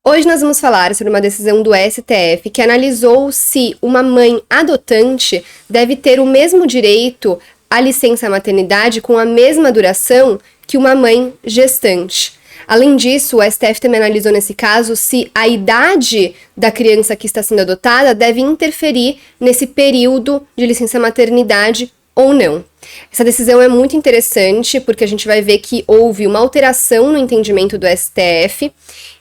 Hoje nós vamos falar sobre uma decisão do STF que analisou se uma mãe adotante deve ter o mesmo direito à licença maternidade com a mesma duração que uma mãe gestante. Além disso, o STF também analisou nesse caso se a idade da criança que está sendo adotada deve interferir nesse período de licença maternidade ou não. Essa decisão é muito interessante porque a gente vai ver que houve uma alteração no entendimento do STF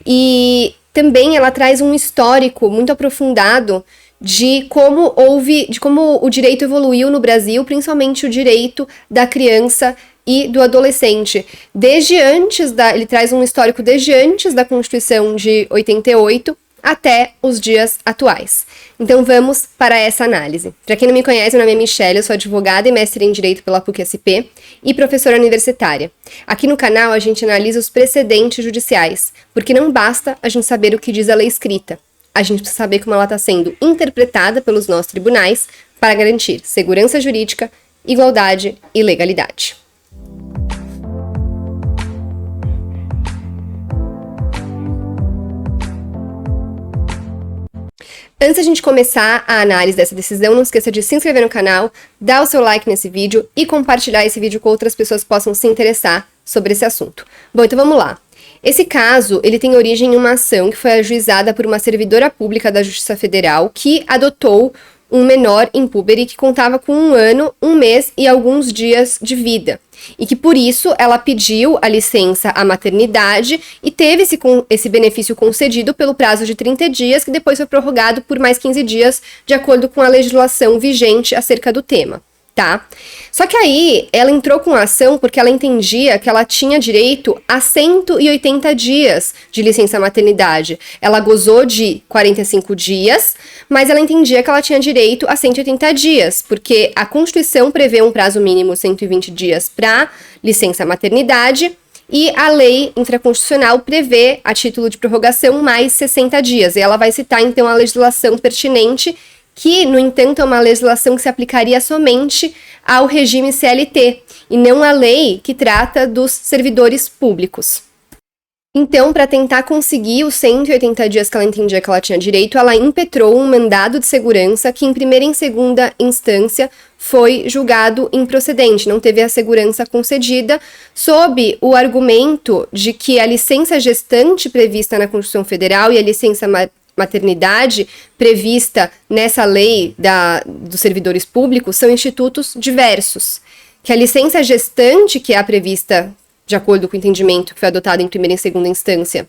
e também ela traz um histórico muito aprofundado de como o direito evoluiu no Brasil, principalmente o direito da criança e do adolescente. Ele traz um histórico desde antes da Constituição de 88 até os dias atuais. Então vamos para essa análise. Para quem não me conhece, meu nome é Michelle, eu sou advogada e mestre em Direito pela PUC-SP e professora universitária. Aqui no canal a gente analisa os precedentes judiciais, porque não basta a gente saber o que diz a lei escrita, a gente precisa saber como ela está sendo interpretada pelos nossos tribunais para garantir segurança jurídica, igualdade e legalidade. Antes da gente começar a análise dessa decisão, não esqueça de se inscrever no canal, dar o seu like nesse vídeo e compartilhar esse vídeo com outras pessoas que possam se interessar sobre esse assunto. Bom, então vamos lá. Esse caso, ele tem origem em uma ação que foi ajuizada por uma servidora pública da Justiça Federal que adotou um menor impúbere que contava com 1 ano, 1 mês e alguns dias de vida. E que por isso ela pediu a licença à maternidade e teve esse benefício concedido pelo prazo de 30 dias, que depois foi prorrogado por mais 15 dias, de acordo com a legislação vigente acerca do tema, tá? Só que aí ela entrou com a ação porque ela entendia que ela tinha direito a 180 dias de licença maternidade. Ela gozou de 45 dias, mas ela entendia que ela tinha direito a 180 dias, porque a Constituição prevê um prazo mínimo 120 dias para licença maternidade e a lei intraconstitucional prevê, a título de prorrogação, mais 60 dias. E ela vai citar, então, a legislação pertinente, que, no entanto, é uma legislação que se aplicaria somente ao regime CLT, e não à lei que trata dos servidores públicos. Então, para tentar conseguir os 180 dias que ela entendia que ela tinha direito, ela impetrou um mandado de segurança que, em primeira e em segunda instância, foi julgado improcedente, não teve a segurança concedida, sob o argumento de que a licença gestante prevista na Constituição Federal e a licença maternidade prevista nessa lei dos servidores públicos são institutos diversos. Que a licença gestante, que é a prevista de acordo com o entendimento que foi adotado em primeira e segunda instância,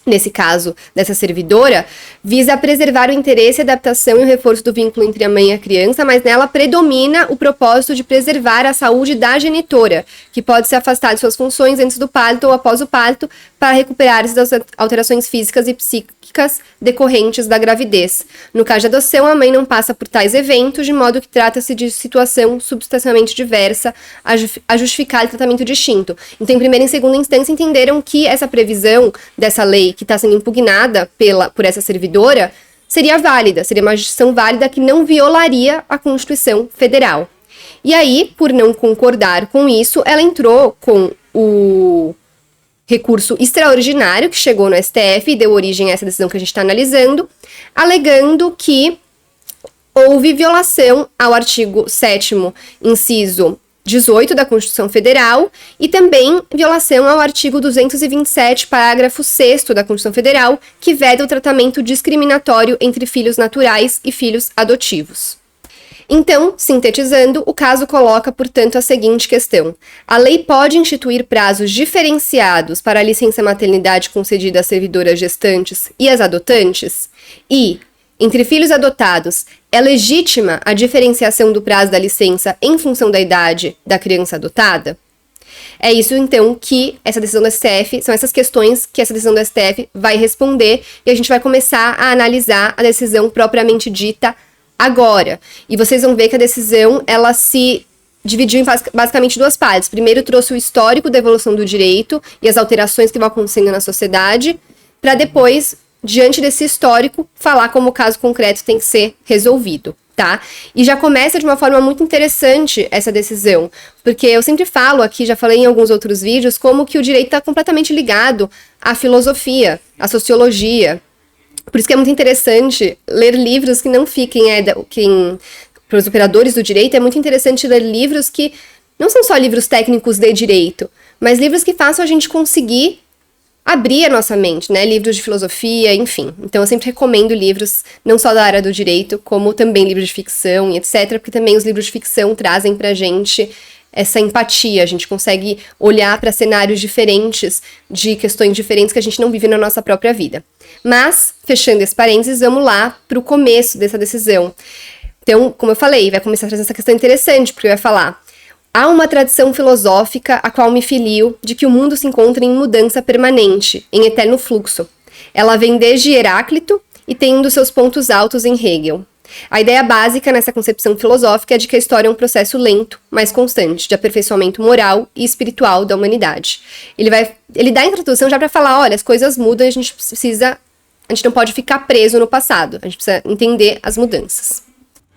nesse caso dessa servidora, visa preservar o interesse, a adaptação e o reforço do vínculo entre a mãe e a criança, mas nela predomina o propósito de preservar a saúde da genitora, que pode se afastar de suas funções antes do parto ou após o parto para recuperar-se das alterações físicas e psíquicas decorrentes da gravidez. No caso de adoção, a mãe não passa por tais eventos, de modo que trata-se de situação substancialmente diversa a justificar o tratamento distinto. Então, em primeira e segunda instância, entenderam que essa previsão dessa lei que está sendo impugnada por essa servidora seria válida, seria uma decisão válida que não violaria a Constituição Federal. E aí, por não concordar com isso, ela entrou com o recurso extraordinário que chegou no STF e deu origem a essa decisão que a gente está analisando, alegando que houve violação ao artigo 7º, inciso 18 da Constituição Federal e também violação ao artigo 227, parágrafo 6º da Constituição Federal, que veda o tratamento discriminatório entre filhos naturais e filhos adotivos. Então, sintetizando, o caso coloca, portanto, a seguinte questão. A lei pode instituir prazos diferenciados para a licença maternidade concedida às servidoras gestantes e às adotantes? E, entre filhos adotados, é legítima a diferenciação do prazo da licença em função da idade da criança adotada? É isso, então, que essa decisão do STF, são essas questões que essa decisão do STF vai responder e a gente vai começar a analisar a decisão propriamente dita agora. E vocês vão ver que a decisão, ela se dividiu em basicamente 2 partes. Primeiro trouxe o histórico da evolução do direito e as alterações que vão acontecendo na sociedade, para depois, diante desse histórico, falar como o caso concreto tem que ser resolvido, tá? E já começa de uma forma muito interessante essa decisão, porque eu sempre falo aqui, já falei em alguns outros vídeos, como que o direito está completamente ligado a filosofia, a sociologia. Por isso que é muito interessante ler livros que não fiquem, para os operadores do direito, é muito interessante ler livros que não são só livros técnicos de direito, mas livros que façam a gente conseguir abrir a nossa mente, né? Livros de filosofia, enfim. Então eu sempre recomendo livros, não só da área do direito, como também livros de ficção e etc, porque também os livros de ficção trazem pra gente essa empatia, a gente consegue olhar para cenários diferentes, de questões diferentes que a gente não vive na nossa própria vida. Mas, fechando esse parênteses, vamos lá pro começo dessa decisão. Então, como eu falei, vai começar a trazer essa questão interessante, porque vai falar: há uma tradição filosófica a qual me filio de que o mundo se encontra em mudança permanente, em eterno fluxo. Ela vem desde Heráclito e tem um dos seus pontos altos em Hegel. A ideia básica nessa concepção filosófica é de que a história é um processo lento, mas constante, de aperfeiçoamento moral e espiritual da humanidade. Ele dá a introdução já para falar, olha, as coisas mudam, a gente não pode ficar preso no passado, a gente precisa entender as mudanças.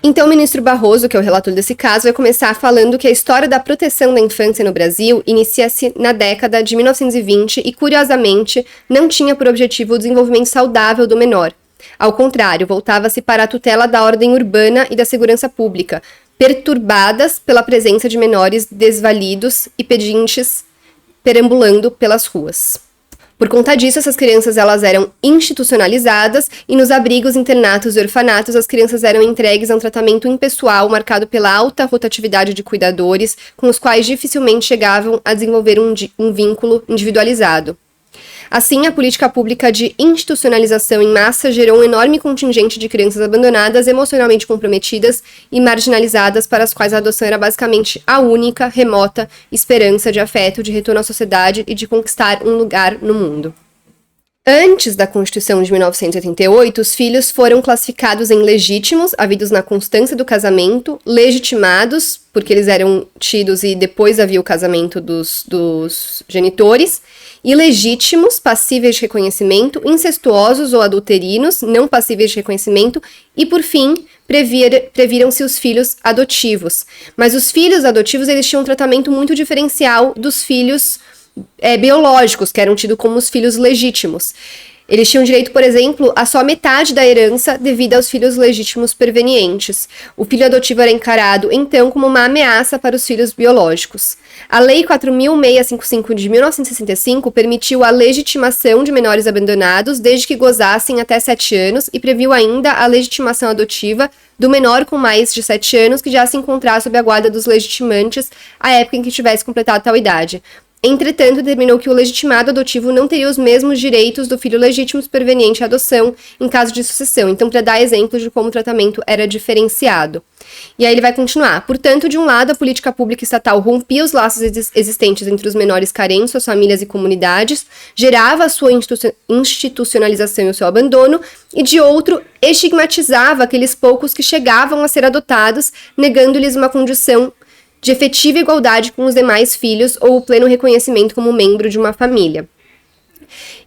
Então, o ministro Barroso, que é o relator desse caso, vai começar falando que a história da proteção da infância no Brasil inicia-se na década de 1920 e, curiosamente, não tinha por objetivo o desenvolvimento saudável do menor. Ao contrário, voltava-se para a tutela da ordem urbana e da segurança pública, perturbadas pela presença de menores desvalidos e pedintes perambulando pelas ruas. Por conta disso, essas crianças elas eram institucionalizadas e nos abrigos, internatos e orfanatos as crianças eram entregues a um tratamento impessoal marcado pela alta rotatividade de cuidadores, com os quais dificilmente chegavam a desenvolver um vínculo individualizado. Assim, a política pública de institucionalização em massa gerou um enorme contingente de crianças abandonadas, emocionalmente comprometidas e marginalizadas, para as quais a adoção era basicamente a única, remota esperança de afeto, de retorno à sociedade e de conquistar um lugar no mundo. Antes da Constituição de 1988, os filhos foram classificados em legítimos, havidos na constância do casamento, legitimados, porque eles eram tidos e depois havia o casamento dos genitores, ilegítimos, passíveis de reconhecimento, incestuosos ou adulterinos, não passíveis de reconhecimento, e, por fim, previram-se os filhos adotivos. Mas os filhos adotivos eles tinham um tratamento muito diferencial dos filhos biológicos, que eram tidos como os filhos legítimos. Eles tinham direito, por exemplo, a só metade da herança devido aos filhos legítimos pervenientes. O filho adotivo era encarado, então, como uma ameaça para os filhos biológicos. A Lei 4.655 de 1965 permitiu a legitimação de menores abandonados desde que gozassem até 7 anos e previu ainda a legitimação adotiva do menor com mais de 7 anos que já se encontrasse sob a guarda dos legitimantes à época em que tivesse completado tal idade. Entretanto, determinou que o legitimado adotivo não teria os mesmos direitos do filho legítimo perveniente à adoção em caso de sucessão. Então, para dar exemplos de como o tratamento era diferenciado. E aí ele vai continuar. Portanto, de um lado, a política pública estatal rompia os laços existentes entre os menores carentes, suas famílias e comunidades, gerava a sua institucionalização e o seu abandono, e de outro, estigmatizava aqueles poucos que chegavam a ser adotados, negando-lhes uma condição de efetiva igualdade com os demais filhos ou o pleno reconhecimento como membro de uma família.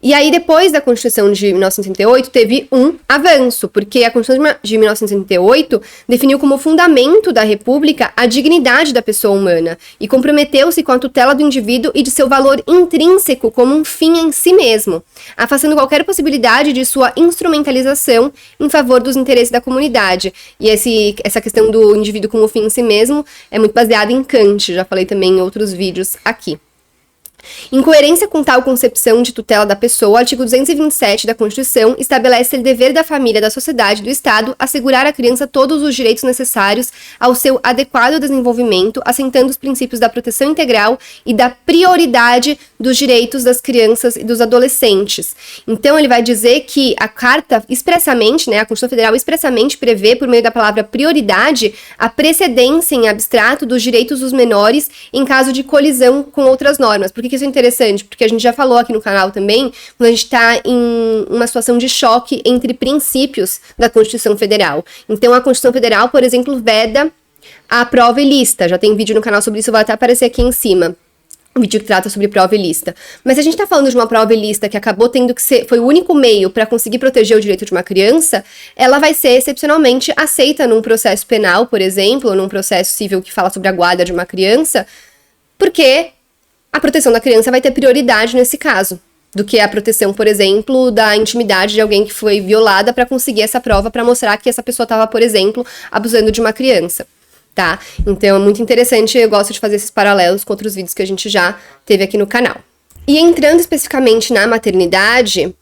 E aí, depois da Constituição de 1988, teve um avanço, porque a Constituição de 1988 definiu como fundamento da República a dignidade da pessoa humana e comprometeu-se com a tutela do indivíduo e de seu valor intrínseco como um fim em si mesmo, afastando qualquer possibilidade de sua instrumentalização em favor dos interesses da comunidade. E essa questão do indivíduo como fim em si mesmo é muito baseada em Kant, já falei também em outros vídeos aqui. Em coerência com tal concepção de tutela da pessoa, o artigo 227 da Constituição estabelece o dever da família, da sociedade e do Estado assegurar à criança todos os direitos necessários ao seu adequado desenvolvimento, assentando os princípios da proteção integral e da prioridade dos direitos das crianças e dos adolescentes. Então, ele vai dizer que a Carta expressamente, a Constituição Federal expressamente prevê, por meio da palavra prioridade, a precedência em abstrato dos direitos dos menores em caso de colisão com outras normas. Por que isso é interessante? Porque a gente já falou aqui no canal também, quando a gente está em uma situação de choque entre princípios da Constituição Federal. Então, a Constituição Federal, por exemplo, veda a prova e lista. Já tem vídeo no canal sobre isso, vai até aparecer aqui em cima. Um vídeo que trata sobre prova e lista. Mas se a gente está falando de uma prova e lista que acabou tendo que ser, foi o único meio para conseguir proteger o direito de uma criança, ela vai ser excepcionalmente aceita num processo penal, por exemplo, ou num processo civil que fala sobre a guarda de uma criança, porque a proteção da criança vai ter prioridade nesse caso. do que a proteção, por exemplo, da intimidade de alguém que foi violada para conseguir essa prova para mostrar que essa pessoa estava, por exemplo, abusando de uma criança, tá? Então é muito interessante, eu gosto de fazer esses paralelos com outros vídeos que a gente já teve aqui no canal. E entrando especificamente na maternidade,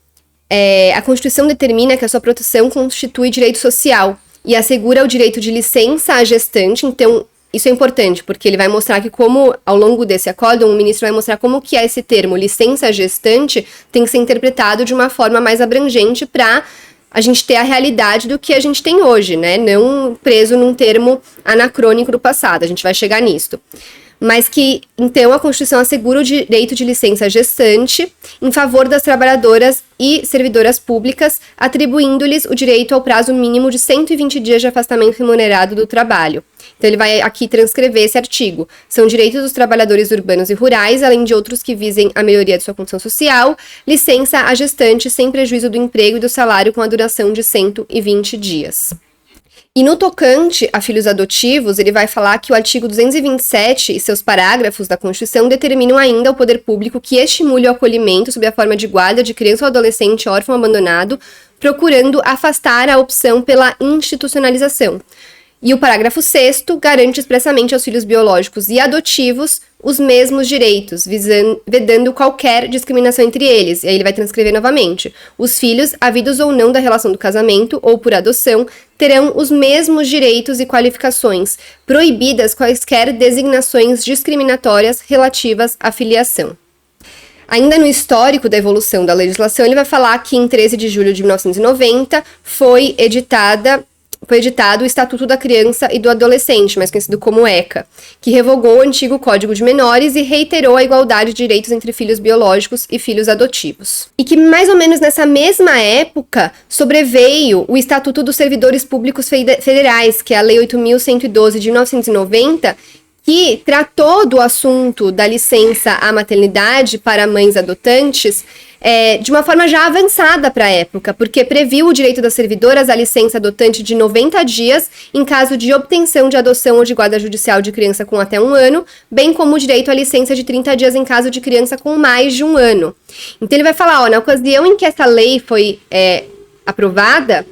a Constituição determina que a sua proteção constitui direito social e assegura o direito de licença à gestante. Então, isso é importante, porque ele vai mostrar que como, ao longo desse acórdão, o ministro vai mostrar como que esse termo licença gestante tem que ser interpretado de uma forma mais abrangente para a gente ter a realidade do que a gente tem hoje, né? Não preso num termo anacrônico do passado, a gente vai chegar nisso. Mas que, então, a Constituição assegura o direito de licença gestante em favor das trabalhadoras e servidoras públicas, atribuindo-lhes o direito ao prazo mínimo de 120 dias de afastamento remunerado do trabalho. Então, ele vai aqui transcrever esse artigo. São direitos dos trabalhadores urbanos e rurais, além de outros que visem a melhoria de sua condição social, licença à gestante sem prejuízo do emprego e do salário com a duração de 120 dias. E no tocante a filhos adotivos, ele vai falar que o artigo 227 e seus parágrafos da Constituição determinam ainda ao poder público que estimule o acolhimento sob a forma de guarda de criança ou adolescente órfão abandonado, procurando afastar a opção pela institucionalização. E o parágrafo 6º garante expressamente aos filhos biológicos e adotivos os mesmos direitos, vedando qualquer discriminação entre eles. E aí ele vai transcrever novamente. Os filhos, havidos ou não da relação do casamento ou por adoção, terão os mesmos direitos e qualificações, proibidas quaisquer designações discriminatórias relativas à filiação. Ainda no histórico da evolução da legislação, ele vai falar que em 13 de julho de 1990 foi editado o Estatuto da Criança e do Adolescente, mais conhecido como ECA, que revogou o antigo Código de Menores e reiterou a igualdade de direitos entre filhos biológicos e filhos adotivos. E que mais ou menos nessa mesma época sobreveio o Estatuto dos Servidores Públicos Federais, que é a Lei 8.112 de 1990, que tratou do assunto da licença à maternidade para mães adotantes de uma forma já avançada para a época, porque previu o direito das servidoras à licença adotante de 90 dias em caso de obtenção de adoção ou de guarda judicial de criança com até 1 ano, bem como o direito à licença de 30 dias em caso de criança com mais de 1 ano. Então ele vai falar, na ocasião em que essa lei foi aprovada,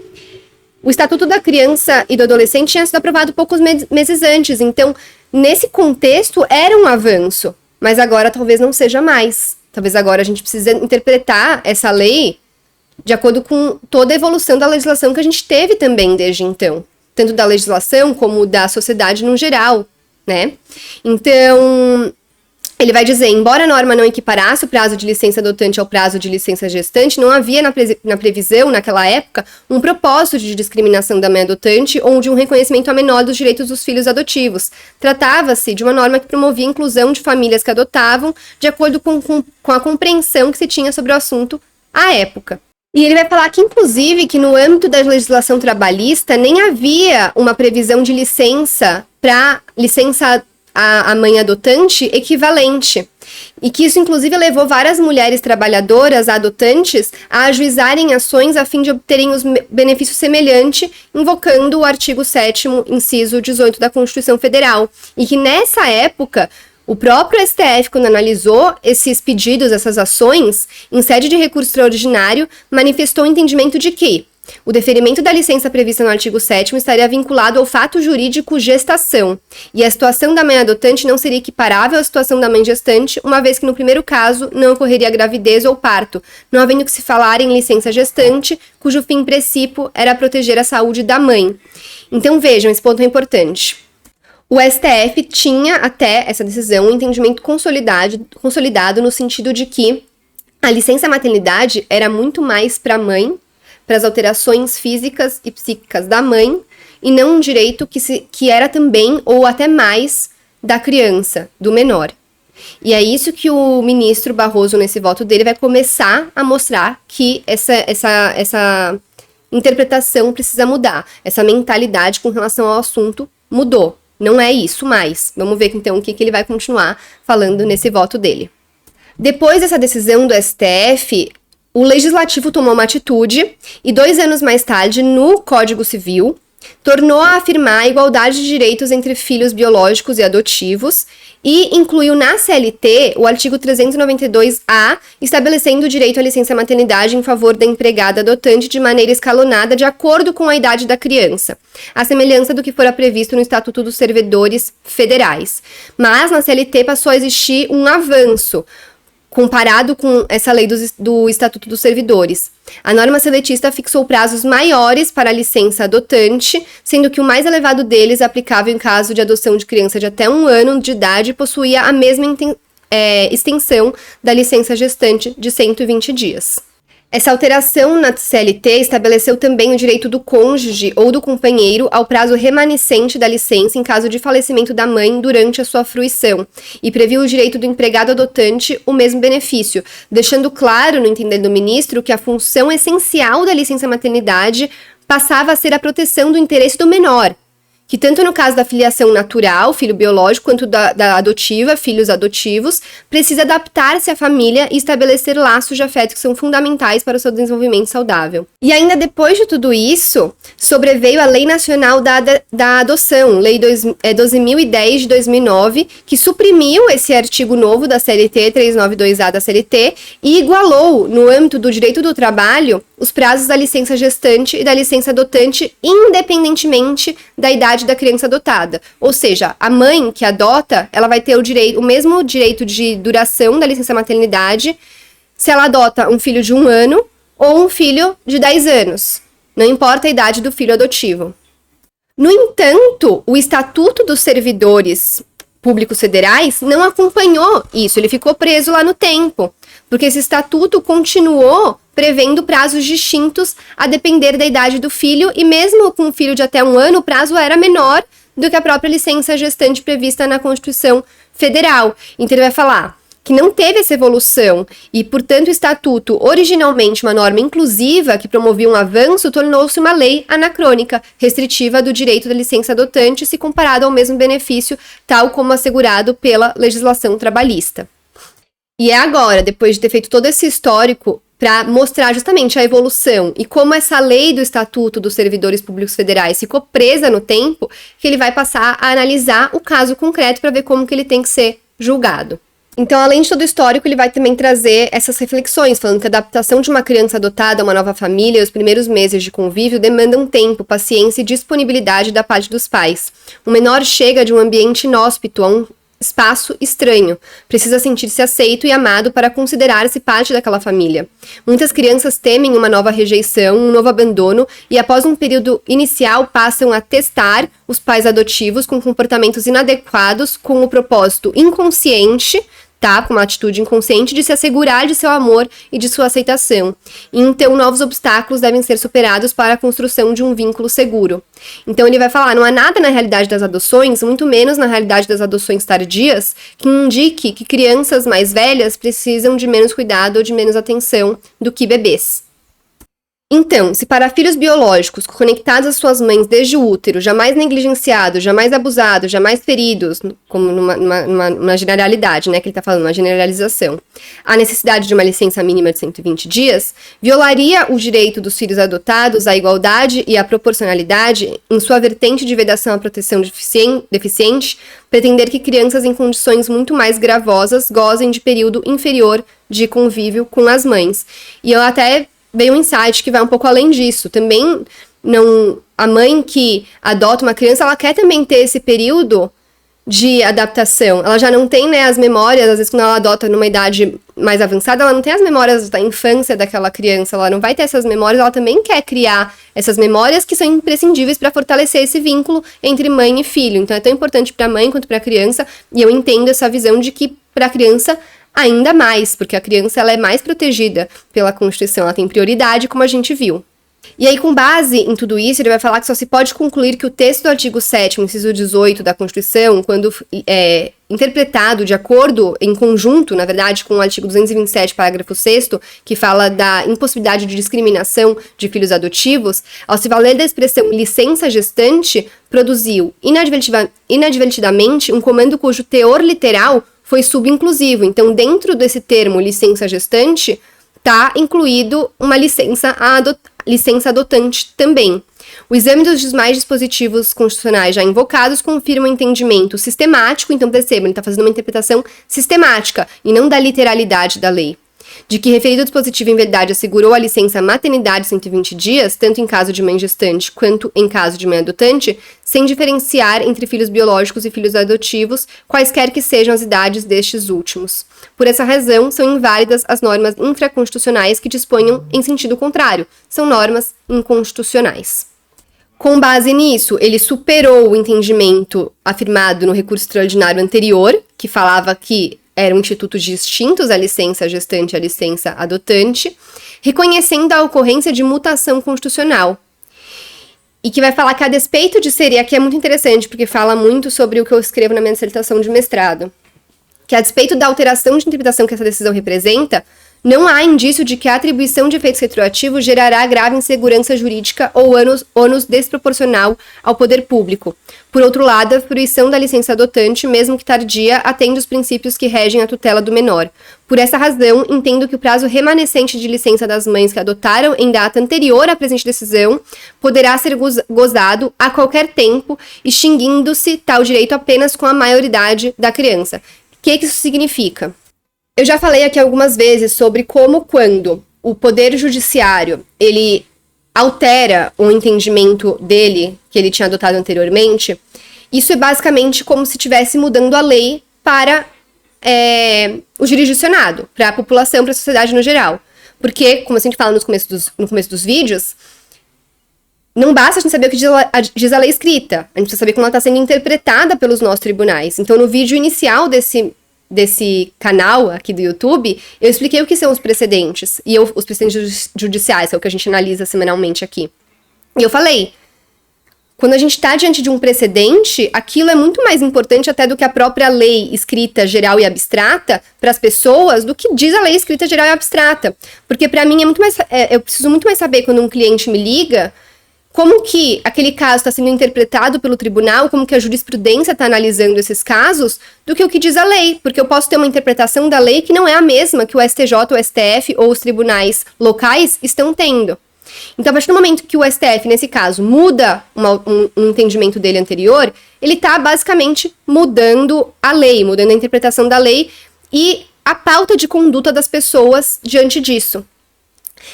o Estatuto da Criança e do Adolescente tinha sido aprovado poucos meses antes, então nesse contexto era um avanço, mas agora talvez não seja mais. Talvez agora a gente precise interpretar essa lei de acordo com toda a evolução da legislação que a gente teve também desde então. Tanto da legislação como da sociedade no geral, né? Então, ele vai dizer, embora a norma não equiparasse o prazo de licença adotante ao prazo de licença gestante, não havia na previsão, naquela época, um propósito de discriminação da mãe adotante ou de um reconhecimento a menor dos direitos dos filhos adotivos. Tratava-se de uma norma que promovia a inclusão de famílias que adotavam, de acordo com a compreensão que se tinha sobre o assunto à época. E ele vai falar que, inclusive, que no âmbito da legislação trabalhista nem havia uma previsão de licença para licença a mãe adotante equivalente. E que isso, inclusive, levou várias mulheres trabalhadoras adotantes a ajuizarem ações a fim de obterem os benefícios semelhantes, invocando o artigo 7º, inciso 18 da Constituição Federal. E que, nessa época, o próprio STF, quando analisou esses pedidos, essas ações, em sede de recurso extraordinário, manifestou o entendimento de que o deferimento da licença prevista no artigo 7º estaria vinculado ao fato jurídico gestação, e a situação da mãe adotante não seria equiparável à situação da mãe gestante, uma vez que no primeiro caso não ocorreria gravidez ou parto, não havendo que se falar em licença gestante, cujo fim em princípio era proteger a saúde da mãe. Então vejam, esse ponto é importante. O STF tinha até essa decisão um entendimento consolidado no sentido de que a licença maternidade era muito mais para a mãe, para as alterações físicas e psíquicas da mãe, e não um direito que era também, ou até mais, da criança, do menor. E é isso que o ministro Barroso, nesse voto dele, vai começar a mostrar que essa interpretação precisa mudar. Essa mentalidade com relação ao assunto mudou. Não é isso mais. Vamos ver, então, o que ele vai continuar falando nesse voto dele. Depois dessa decisão do STF, o Legislativo tomou uma atitude e 2 anos mais tarde, no Código Civil, tornou a afirmar a igualdade de direitos entre filhos biológicos e adotivos e incluiu na CLT o artigo 392-A, estabelecendo o direito à licença maternidade em favor da empregada adotante de maneira escalonada de acordo com a idade da criança, à semelhança do que fora previsto no Estatuto dos Servidores Federais. Mas na CLT passou a existir um avanço, comparado com essa lei do Estatuto dos Servidores. A norma seletista fixou prazos maiores para a licença adotante, sendo que o mais elevado deles, aplicável em caso de adoção de criança de até 1 ano de idade, possuía a mesma extensão da licença gestante de 120 dias. Essa alteração na CLT estabeleceu também o direito do cônjuge ou do companheiro ao prazo remanescente da licença em caso de falecimento da mãe durante a sua fruição, e previu o direito do empregado adotante o mesmo benefício, deixando claro, no entender do ministro, que a função essencial da licença maternidade passava a ser a proteção do interesse do menor, que tanto no caso da filiação natural, filho biológico, quanto da adotiva, filhos adotivos, precisa adaptar-se à família e estabelecer laços de afeto que são fundamentais para o seu desenvolvimento saudável. E ainda depois de tudo isso, sobreveio a Lei Nacional da Adoção, Lei 12.010 de 2009, que suprimiu esse artigo novo da CLT, 392A da CLT, e igualou, no âmbito do direito do trabalho, os prazos da licença gestante e da licença adotante, independentemente da idade da criança adotada. Ou seja, a mãe que adota, ela vai ter o mesmo direito de duração da licença maternidade se ela adota um filho de 1 ano ou um filho de 10 anos. Não importa a idade do filho adotivo. No entanto, o Estatuto dos Servidores Públicos Federais não acompanhou isso, ele ficou preso lá no tempo, porque esse estatuto continuou prevendo prazos distintos a depender da idade do filho, e mesmo com um filho de até 1 ano, o prazo era menor do que a própria licença gestante prevista na Constituição Federal. Então ele vai falar que não teve essa evolução e, portanto, o estatuto, originalmente uma norma inclusiva que promovia um avanço, tornou-se uma lei anacrônica, restritiva do direito da licença adotante se comparado ao mesmo benefício, tal como assegurado pela legislação trabalhista. E é agora, depois de ter feito todo esse histórico, para mostrar justamente a evolução e como essa lei do Estatuto dos Servidores Públicos Federais ficou presa no tempo, que ele vai passar a analisar o caso concreto para ver como que ele tem que ser julgado. Então, além de todo o histórico, ele vai também trazer essas reflexões, falando que a adaptação de uma criança adotada a uma nova família e os primeiros meses de convívio demandam tempo, paciência e disponibilidade da parte dos pais. O menor chega de um ambiente inóspito a um espaço estranho, precisa sentir-se aceito e amado para considerar-se parte daquela família. Muitas crianças temem uma nova rejeição, um novo abandono e após um período inicial passam a testar os pais adotivos com comportamentos inadequados com o propósito inconsciente, com uma atitude inconsciente de se assegurar de seu amor e de sua aceitação. E então, novos obstáculos devem ser superados para a construção de um vínculo seguro. Então, ele vai falar, não há nada na realidade das adoções, muito menos na realidade das adoções tardias, que indique que crianças mais velhas precisam de menos cuidado ou de menos atenção do que bebês. Então, se para filhos biológicos conectados às suas mães desde o útero, jamais negligenciados, jamais abusados, jamais feridos, como numa generalidade, né, que ele está falando, uma generalização, a necessidade de uma licença mínima de 120 dias, violaria o direito dos filhos adotados à igualdade e à proporcionalidade em sua vertente de vedação à proteção deficiente, pretender que crianças em condições muito mais gravosas gozem de período inferior de convívio com as mães. E eu até veio um insight que vai um pouco além disso. Também, a mãe que adota uma criança, ela quer também ter esse período de adaptação. Ela já não tem, né, as memórias, às vezes quando ela adota numa idade mais avançada, ela não tem as memórias da infância daquela criança, ela não vai ter essas memórias, ela também quer criar essas memórias que são imprescindíveis para fortalecer esse vínculo entre mãe e filho. Então é tão importante para a mãe quanto para a criança, e eu entendo essa visão de que para a criança ainda mais, porque a criança ela é mais protegida pela Constituição, ela tem prioridade, como a gente viu. E aí, com base em tudo isso, ele vai falar que só se pode concluir que o texto do artigo 7º, inciso 18 da Constituição, quando interpretado de acordo, em conjunto, na verdade, com o artigo 227, parágrafo 6º, que fala da impossibilidade de discriminação de filhos adotivos, ao se valer da expressão licença gestante, produziu inadvertidamente um comando cujo teor literal foi subinclusivo. Então, dentro desse termo licença gestante, está incluído uma licença adotante também. O exame dos demais dispositivos constitucionais já invocados confirma um entendimento sistemático, então percebam, ele está fazendo uma interpretação sistemática e não da literalidade da lei, de que referido dispositivo em verdade assegurou a licença maternidade 120 dias, tanto em caso de mãe gestante quanto em caso de mãe adotante, sem diferenciar entre filhos biológicos e filhos adotivos, quaisquer que sejam as idades destes últimos. Por essa razão, são inválidas as normas infraconstitucionais que disponham em sentido contrário. São normas inconstitucionais. Com base nisso, ele superou o entendimento afirmado no recurso extraordinário anterior, que falava que eram institutos distintos a licença gestante e a licença adotante, reconhecendo a ocorrência de mutação constitucional. E que vai falar que a despeito de ser, e aqui é muito interessante, porque fala muito sobre o que eu escrevo na minha dissertação de mestrado, que a despeito da alteração de interpretação que essa decisão representa, não há indício de que a atribuição de efeitos retroativos gerará grave insegurança jurídica ou ônus desproporcional ao poder público. Por outro lado, a fruição da licença adotante, mesmo que tardia, atende os princípios que regem a tutela do menor. Por essa razão, entendo que o prazo remanescente de licença das mães que adotaram em data anterior à presente decisão poderá ser gozado a qualquer tempo, extinguindo-se tal direito apenas com a maioridade da criança. O que isso significa? Eu já falei aqui algumas vezes sobre como quando o poder judiciário, ele altera o entendimento dele, que ele tinha adotado anteriormente, isso é basicamente como se estivesse mudando a lei para o jurisdicionado, para a população, para a sociedade no geral. Porque, como a gente fala no começo dos vídeos, não basta a gente saber o que diz a lei escrita, a gente precisa saber como ela está sendo interpretada pelos nossos tribunais. Então, no vídeo inicial desse canal aqui do YouTube, eu expliquei o que são os precedentes, e os precedentes judiciais, que é o que a gente analisa semanalmente aqui. E eu falei, quando a gente está diante de um precedente, aquilo é muito mais importante até do que a própria lei escrita geral e abstrata para as pessoas, do que diz a lei escrita geral e abstrata. Porque para mim é muito mais, eu preciso muito mais saber quando um cliente me liga, como que aquele caso está sendo interpretado pelo tribunal, como que a jurisprudência está analisando esses casos, do que o que diz a lei, porque eu posso ter uma interpretação da lei que não é a mesma que o STJ, o STF ou os tribunais locais estão tendo. Então, a partir do momento que o STF, nesse caso, muda um entendimento dele anterior, ele está basicamente mudando a lei, mudando a interpretação da lei e a pauta de conduta das pessoas diante disso.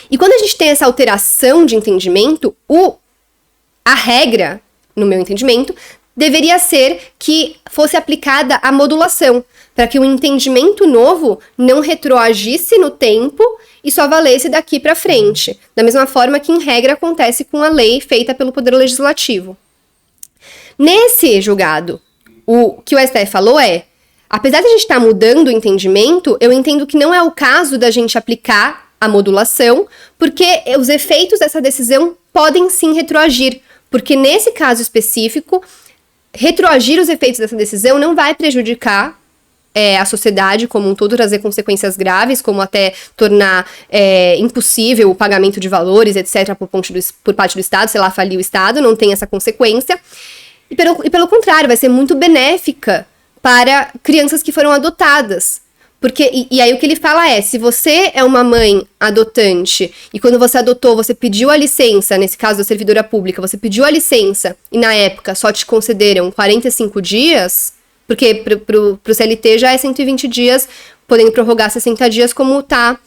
E quando a gente tem essa alteração de entendimento, a regra, no meu entendimento, deveria ser que fosse aplicada a modulação, para que o entendimento novo não retroagisse no tempo e só valesse daqui para frente, da mesma forma que, em regra, acontece com a lei feita pelo Poder Legislativo. Nesse julgado, o que o STF falou apesar de a gente estar mudando o entendimento, eu entendo que não é o caso da gente aplicar a modulação, porque os efeitos dessa decisão podem sim retroagir, porque nesse caso específico, retroagir os efeitos dessa decisão não vai prejudicar a sociedade como um todo, trazer consequências graves, como até tornar impossível o pagamento de valores, etc., por parte do Estado, sei lá, falir o Estado, não tem essa consequência. E pelo contrário, vai ser muito benéfica para crianças que foram adotadas. Porque, e aí o que ele fala se você é uma mãe adotante e quando você adotou, você pediu a licença, nesse caso da servidora pública, você pediu a licença e na época só te concederam 45 dias, porque pro CLT já é 120 dias, podendo prorrogar 60 dias como tá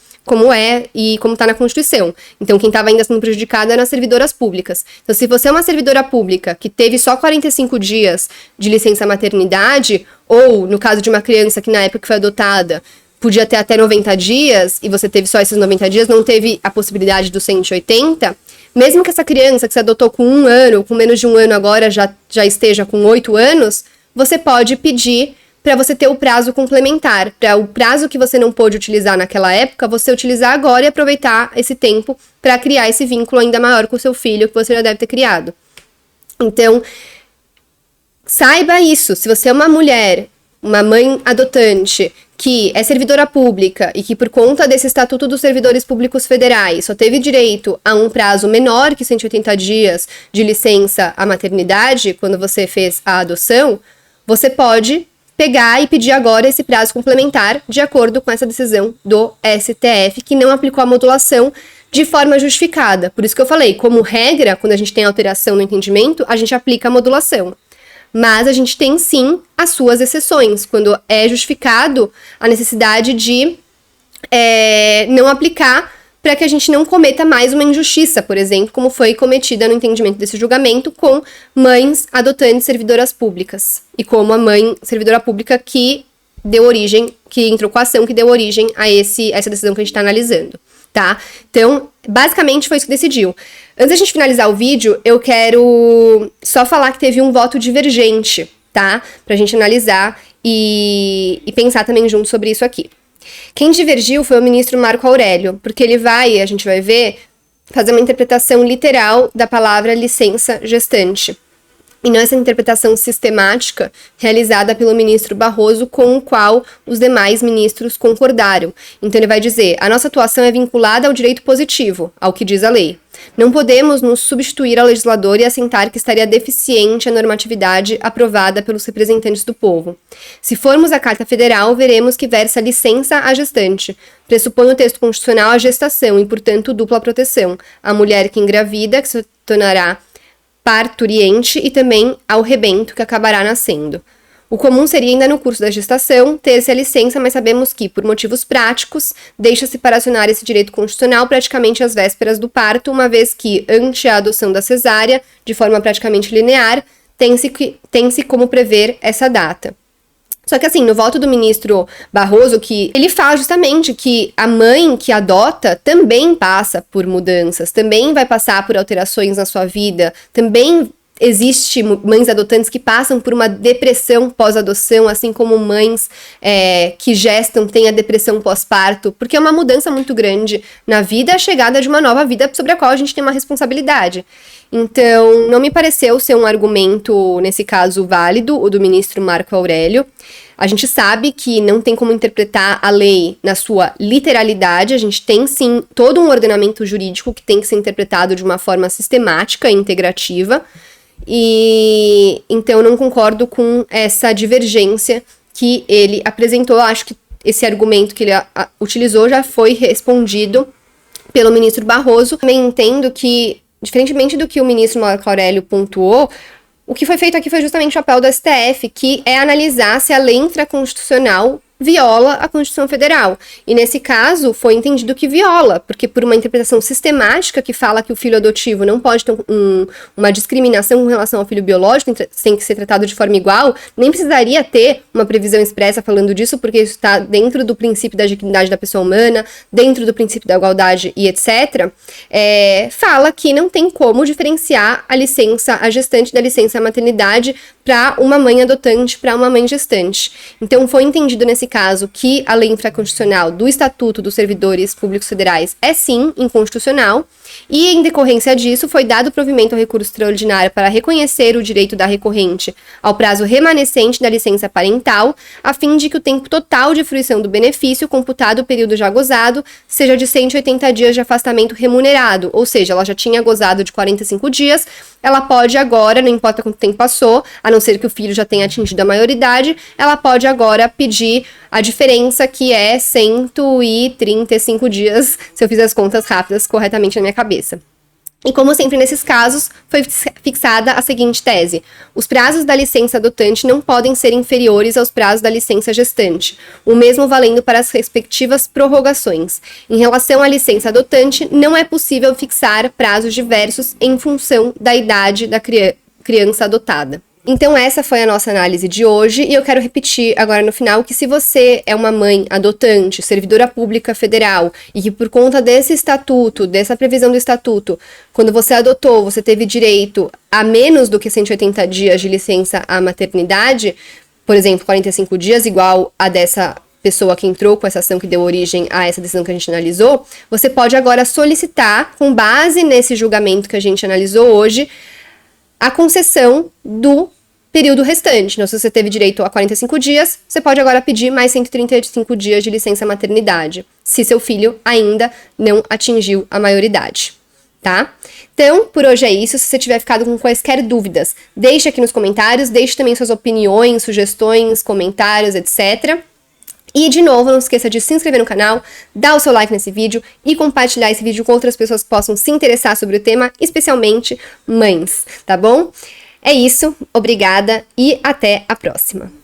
na Constituição. Então, quem estava ainda sendo prejudicado eram as servidoras públicas. Então, se você é uma servidora pública que teve só 45 dias de licença maternidade, ou, no caso de uma criança que na época que foi adotada, podia ter até 90 dias, e você teve só esses 90 dias, não teve a possibilidade dos 180, mesmo que essa criança que você adotou com 1 ano, ou com menos de 1 ano agora já esteja com 8 anos, você pode pedir para você ter o prazo complementar, para o prazo que você não pôde utilizar naquela época, você utilizar agora e aproveitar esse tempo para criar esse vínculo ainda maior com o seu filho, que você já deve ter criado. Então, saiba isso, se você é uma mulher, uma mãe adotante, que é servidora pública e que por conta desse Estatuto dos Servidores Públicos Federais só teve direito a um prazo menor que 180 dias de licença à maternidade, quando você fez a adoção, você pode pegar e pedir agora esse prazo complementar de acordo com essa decisão do STF, que não aplicou a modulação de forma justificada. Por isso que eu falei, como regra, quando a gente tem alteração no entendimento, a gente aplica a modulação. Mas a gente tem sim as suas exceções, quando é justificado a necessidade de não aplicar para que a gente não cometa mais uma injustiça, por exemplo, como foi cometida no entendimento desse julgamento com mães adotantes servidoras públicas. E como a mãe servidora pública que deu origem, que entrou com a ação que deu origem a essa decisão que a gente está analisando, tá? Então, basicamente foi isso que decidiu. Antes da gente finalizar o vídeo, eu quero só falar que teve um voto divergente, tá? Pra gente analisar e pensar também junto sobre isso aqui. Quem divergiu foi o ministro Marco Aurélio, porque ele vai, a gente vai ver, fazer uma interpretação literal da palavra licença gestante. E não essa interpretação sistemática realizada pelo ministro Barroso, com o qual os demais ministros concordaram. Então ele vai dizer, a nossa atuação é vinculada ao direito positivo, ao que diz a lei. Não podemos nos substituir ao legislador e assentar que estaria deficiente a normatividade aprovada pelos representantes do povo. Se formos à Carta Federal, veremos que versa licença à gestante. Pressupõe o texto constitucional a gestação e, portanto, dupla proteção. A mulher que engravida, que se tornará parturiente, e também ao rebento que acabará nascendo. O comum seria ainda no curso da gestação ter-se a licença, mas sabemos que, por motivos práticos, deixa-se para acionar esse direito constitucional praticamente às vésperas do parto, uma vez que, ante a adoção da cesárea, de forma praticamente linear, tem-se como prever essa data. Só que assim, no voto do ministro Barroso, que ele fala justamente que a mãe que adota também passa por mudanças, também vai passar por alterações na sua vida, também existe mães adotantes que passam por uma depressão pós-adoção, assim como mães que gestam têm a depressão pós-parto, porque é uma mudança muito grande na vida, a chegada de uma nova vida sobre a qual a gente tem uma responsabilidade. Então, não me pareceu ser um argumento, nesse caso, válido, o do ministro Marco Aurélio. A gente sabe que não tem como interpretar a lei na sua literalidade, a gente tem sim todo um ordenamento jurídico que tem que ser interpretado de uma forma sistemática e integrativa, e então eu não concordo com essa divergência que ele apresentou. Eu acho que esse argumento que ele utilizou já foi respondido pelo ministro Barroso. Também entendo que, diferentemente do que o ministro Marco Aurélio pontuou, o que foi feito aqui foi justamente o papel do STF, que é analisar se a lei infraconstitucional viola a Constituição Federal. E nesse caso foi entendido que viola, porque por uma interpretação sistemática que fala que o filho adotivo não pode ter uma discriminação com relação ao filho biológico, tem que ser tratado de forma igual, nem precisaria ter uma previsão expressa falando disso, porque isso está dentro do princípio da dignidade da pessoa humana, dentro do princípio da igualdade e etc., fala que não tem como diferenciar a licença à gestante da licença à maternidade para uma mãe adotante, para uma mãe gestante. Então foi entendido nesse caso que a lei infraconstitucional do Estatuto dos Servidores Públicos Federais é sim inconstitucional, e em decorrência disso foi dado provimento ao recurso extraordinário para reconhecer o direito da recorrente ao prazo remanescente da licença parental, a fim de que o tempo total de fruição do benefício, computado o período já gozado, seja de 180 dias de afastamento remunerado, ou seja, ela já tinha gozado de 45 dias, ela pode agora, não importa quanto tempo passou, a não ser que o filho já tenha atingido a maioridade, ela pode agora pedir a diferença, que é 135 dias, se eu fizer as contas rápidas corretamente na minha cabeça. E como sempre nesses casos, foi fixada a seguinte tese: os prazos da licença adotante não podem ser inferiores aos prazos da licença gestante, o mesmo valendo para as respectivas prorrogações. Em relação à licença adotante, não é possível fixar prazos diversos em função da idade da criança adotada. Então essa foi a nossa análise de hoje, e eu quero repetir agora no final que se você é uma mãe adotante, servidora pública federal, e que por conta desse estatuto, dessa previsão do estatuto, quando você adotou, você teve direito a menos do que 180 dias de licença à maternidade, por exemplo, 45 dias, igual a dessa pessoa que entrou com essa ação que deu origem a essa decisão que a gente analisou, você pode agora solicitar, com base nesse julgamento que a gente analisou hoje, a concessão do período restante. Então, se você teve direito a 45 dias, você pode agora pedir mais 135 dias de licença maternidade, se seu filho ainda não atingiu a maioridade, tá? Então, por hoje é isso. Se você tiver ficado com quaisquer dúvidas, deixe aqui nos comentários, deixe também suas opiniões, sugestões, comentários, etc. E, de novo, não esqueça de se inscrever no canal, dar o seu like nesse vídeo e compartilhar esse vídeo com outras pessoas que possam se interessar sobre o tema, especialmente mães, tá bom? É isso, obrigada e até a próxima!